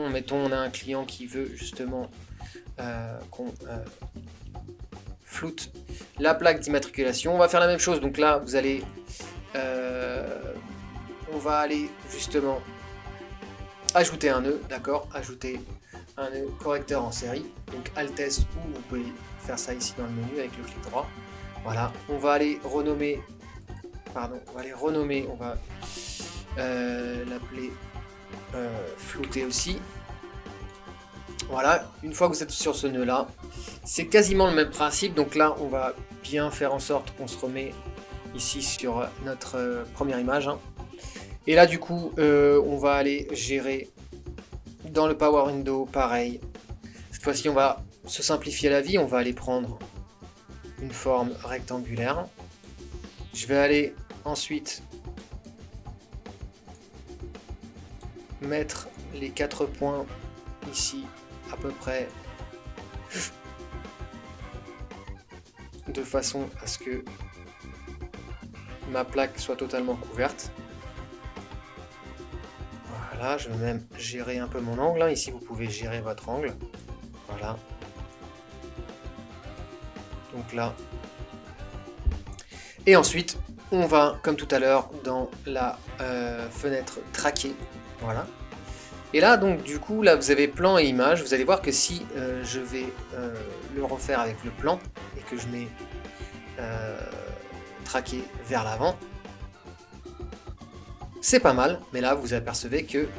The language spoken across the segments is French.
mettons on a un client qui veut justement qu'on floute la plaque d'immatriculation. On va faire la même chose, donc là vous allez on va aller justement ajouter un nœud, d'accord, ajouter un nœud correcteur en série, donc Alt S, ou vous pouvez faire ça ici dans le menu avec le clic droit. Voilà, on va aller renommer, on va l'appeler flouter aussi. Voilà, une fois que vous êtes sur ce nœud là, c'est quasiment le même principe, donc là on va bien faire en sorte qu'on se remet ici sur notre première image, hein. Et là du coup on va aller gérer dans le Power Window, pareil. Cette fois-ci on va se simplifier la vie, on va aller prendre une forme rectangulaire. Je vais aller ensuite mettre les 4 points ici à peu près de façon à ce que ma plaque soit totalement couverte. Voilà, je vais même gérer un peu mon angle, hein. Ici vous pouvez gérer votre angle. Voilà. Donc là. Et ensuite, on va, comme tout à l'heure, dans la fenêtre traquer. Voilà. Et là, donc du coup, là vous avez plan et image. Vous allez voir que si je vais le refaire avec le plan et que je mets traquer vers l'avant, c'est pas mal. Mais là, vous apercevez que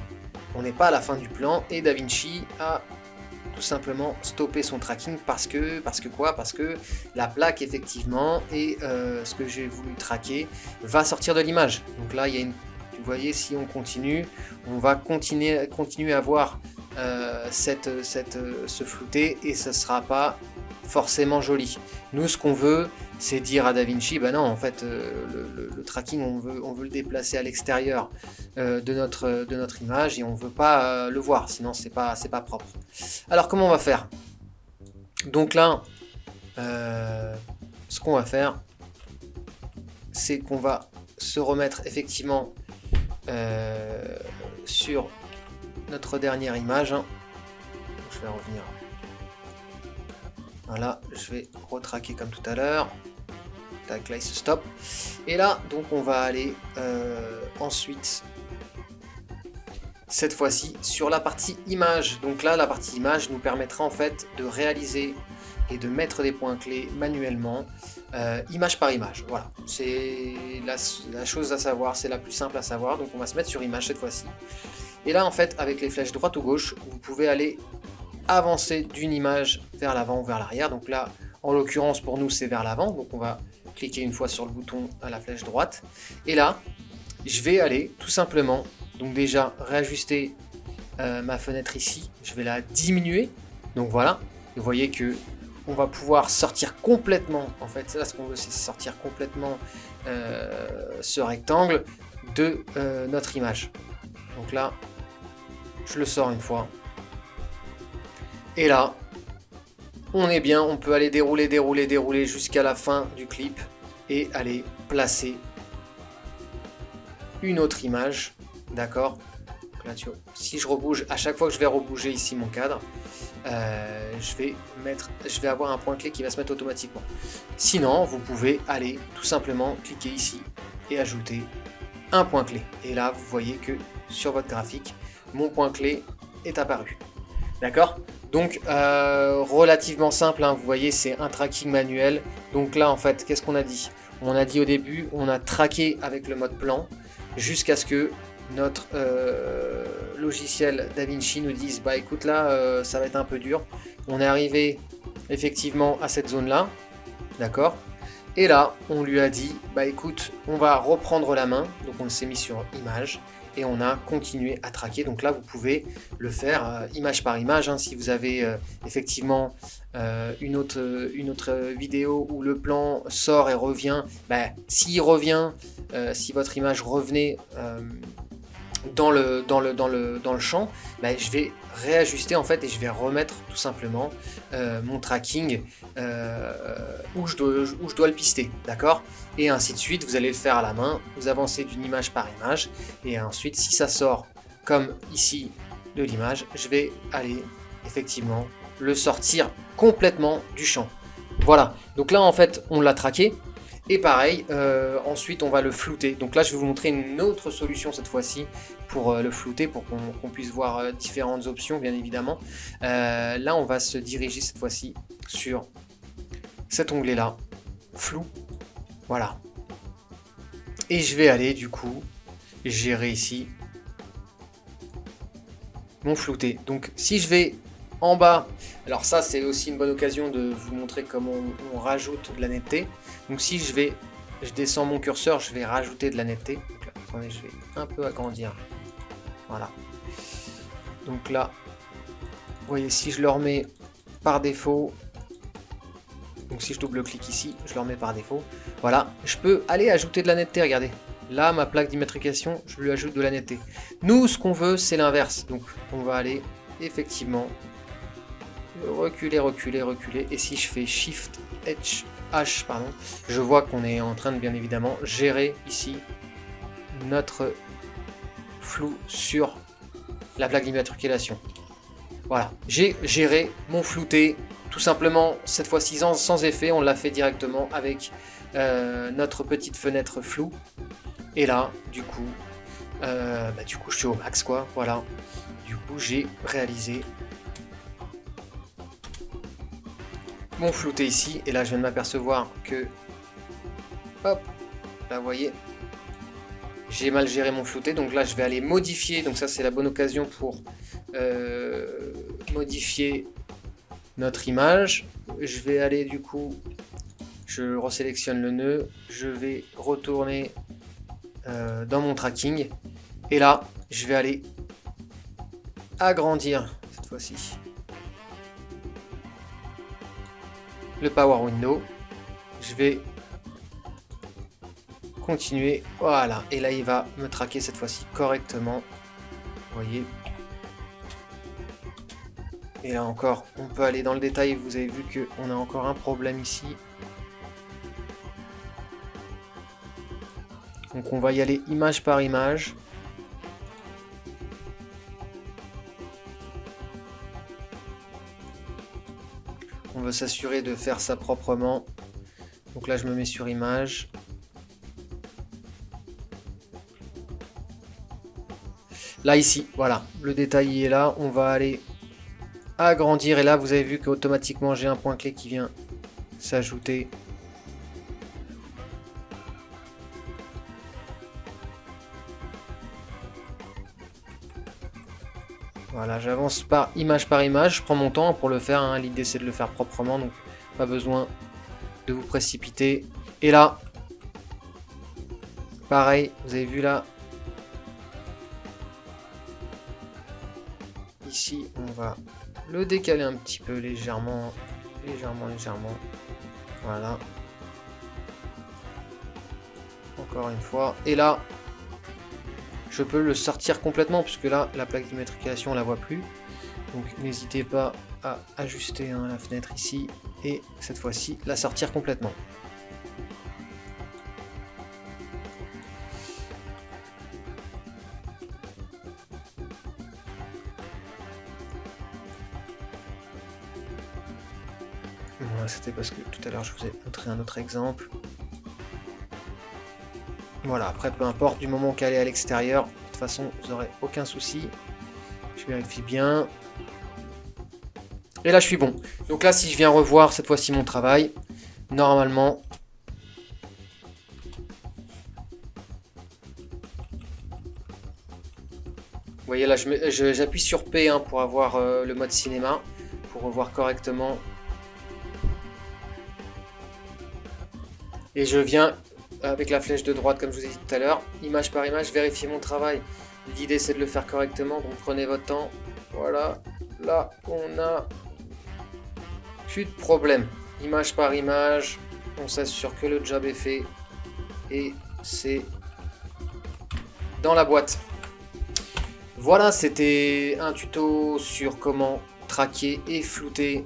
on n'est pas à la fin du plan et DaVinci a tout simplement stoppé son tracking parce que la plaque effectivement et ce que j'ai voulu traquer va sortir de l'image. Donc là, il y a une, vous voyez, si on continue, on va continuer à voir ce flouté et ce sera pas forcément joli. Nous, ce qu'on veut, c'est dire à DaVinci, bah non, en fait, le tracking, on veut le déplacer à l'extérieur de notre image et on veut pas le voir, sinon c'est pas propre. Alors, comment on va faire? Donc là, ce qu'on va faire, c'est qu'on va se remettre effectivement sur notre dernière image. Je vais revenir. Voilà, je vais retraquer comme tout à l'heure. Tac, là il se stoppe. Et là, donc on va aller ensuite, cette fois-ci, sur la partie image. Donc là, la partie image nous permettra en fait de réaliser et de mettre des points clés manuellement, image par image. Voilà, c'est la chose à savoir, c'est la plus simple à savoir. Donc on va se mettre sur image cette fois-ci. Et là, en fait, avec les flèches droite ou gauche, vous pouvez aller avancer d'une image vers l'avant ou vers l'arrière. Donc là, en l'occurrence, pour nous, c'est vers l'avant. Donc on va cliquer une fois sur le bouton à la flèche droite. Et là, je vais aller tout simplement, donc déjà, réajuster ma fenêtre ici. Je vais la diminuer. Donc voilà, vous voyez que on va pouvoir sortir complètement, en fait, là, ce qu'on veut, c'est sortir complètement ce rectangle de notre image. Donc là, je le sors une fois. Et là, on est bien, on peut aller dérouler jusqu'à la fin du clip et aller placer une autre image, d'accord? Là, tu vois, si je rebouge, à chaque fois que je vais rebouger ici mon cadre, je vais avoir un point clé qui va se mettre automatiquement. Sinon, vous pouvez aller tout simplement cliquer ici et ajouter un point clé. Et là, vous voyez que sur votre graphique, mon point clé est apparu. D'accord? Donc, relativement simple, hein, vous voyez, c'est un tracking manuel. Donc là, en fait, qu'est-ce qu'on a dit? On a dit au début, on a traqué avec le mode plan jusqu'à ce que notre logiciel DaVinci nous dise, bah écoute, là, ça va être un peu dur. On est arrivé effectivement à cette zone-là, d'accord? Et là, on lui a dit, bah écoute, on va reprendre la main. Donc on s'est mis sur image et on a continué à traquer. Donc là, vous pouvez le faire image par image, hein, si vous avez effectivement une autre vidéo où le plan sort et revient. Bah, s'il revient, si votre image revenait dans le champ, bah, je vais réajuster en fait et je vais remettre tout simplement mon tracking où je dois le pister, d'accord? Et ainsi de suite, vous allez le faire à la main, vous avancez d'une image par image et ensuite si ça sort comme ici de l'image, je vais aller effectivement le sortir complètement du champ. Voilà, donc là en fait on l'a traqué. Et pareil, ensuite on va le flouter. Donc là je vais vous montrer une autre solution cette fois-ci pour le flouter, pour qu'on puisse voir différentes options bien évidemment. Là on va se diriger cette fois-ci sur cet onglet là, flou, voilà. Et je vais aller du coup gérer ici mon flouté. Donc si je vais en bas, alors ça c'est aussi une bonne occasion de vous montrer comment on rajoute de la netteté. Donc si je descends mon curseur, je vais rajouter de la netteté. Donc là, attendez, je vais un peu agrandir. Voilà. Donc là, vous voyez, si je le remets par défaut, donc si je double-clique ici, je le remets par défaut. Voilà, je peux aller ajouter de la netteté, regardez. Là, ma plaque d'immatriculation, je lui ajoute de la netteté. Nous, ce qu'on veut, c'est l'inverse. Donc on va aller effectivement reculer, reculer, reculer. Et si je fais Shift H, pardon, je vois qu'on est en train de bien évidemment gérer ici notre flou sur la plaque d'immatriculation. Voilà, j'ai géré mon flouté tout simplement cette fois-ci sans effet. On l'a fait directement avec notre petite fenêtre floue. Et là, du coup, je suis au max quoi. Voilà, du coup j'ai réalisé mon flouté ici, et là je viens de m'apercevoir que, hop, là vous voyez, j'ai mal géré mon flouté, donc là je vais aller modifier, donc ça c'est la bonne occasion pour modifier notre image. Je vais aller du coup, je resélectionne le nœud, je vais retourner dans mon tracking, et là je vais aller agrandir cette fois-ci le Power Window, je vais continuer, voilà, et là il va me traquer cette fois-ci correctement, vous voyez, et là encore on peut aller dans le détail. Vous avez vu que on a encore un problème ici, donc on va y aller image par image. On veut s'assurer de faire ça proprement. Donc là, je me mets sur image. Là, ici, voilà, le détail est là. On va aller agrandir. Et là, vous avez vu qu'automatiquement, j'ai un point clé qui vient s'ajouter. Voilà, j'avance par image, je prends mon temps pour le faire, hein. L'idée c'est de le faire proprement, donc pas besoin de vous précipiter. Et là, pareil, vous avez vu là, ici on va le décaler un petit peu légèrement, voilà. Encore une fois, et là, je peux le sortir complètement, puisque là, la plaque d'immatriculation, on la voit plus. Donc n'hésitez pas à ajuster la fenêtre ici, et cette fois-ci, la sortir complètement. Voilà, c'était parce que tout à l'heure, je vous ai montré un autre exemple. Voilà, après peu importe, du moment qu'elle est à l'extérieur, de toute façon vous n'aurez aucun souci. Je vérifie bien. Et là je suis bon. Donc là si je viens revoir cette fois-ci mon travail, normalement... Vous voyez là j'appuie sur P pour avoir le mode cinéma, pour revoir correctement. Et je viens... avec la flèche de droite comme je vous ai dit tout à l'heure, image par image, vérifier mon travail. L'idée c'est de le faire correctement, donc prenez votre temps. Voilà, là on a plus de problème. Image par image, on s'assure que le job est fait et c'est dans la boîte. Voilà, c'était un tuto sur comment traquer et flouter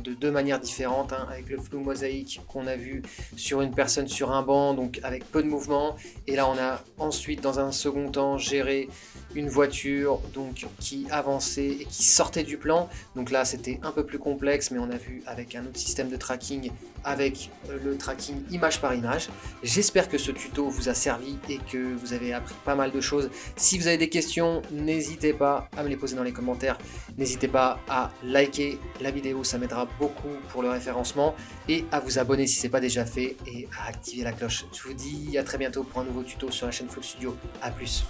de deux manières différentes, hein, avec le flou mosaïque qu'on a vu sur une personne sur un banc, donc avec peu de mouvement. Et là, on a ensuite, dans un second temps, géré une voiture donc qui avançait et qui sortait du plan. Donc là, c'était un peu plus complexe, mais on a vu avec un autre système de tracking, avec le tracking image par image. J'espère que ce tuto vous a servi et que vous avez appris pas mal de choses. Si vous avez des questions, n'hésitez pas à me les poser dans les commentaires. N'hésitez pas à liker la vidéo, ça m'aidera beaucoup pour le référencement, et à vous abonner si ce n'est pas déjà fait et à activer la cloche. Je vous dis à très bientôt pour un nouveau tuto sur la chaîne Flow Studio. A plus.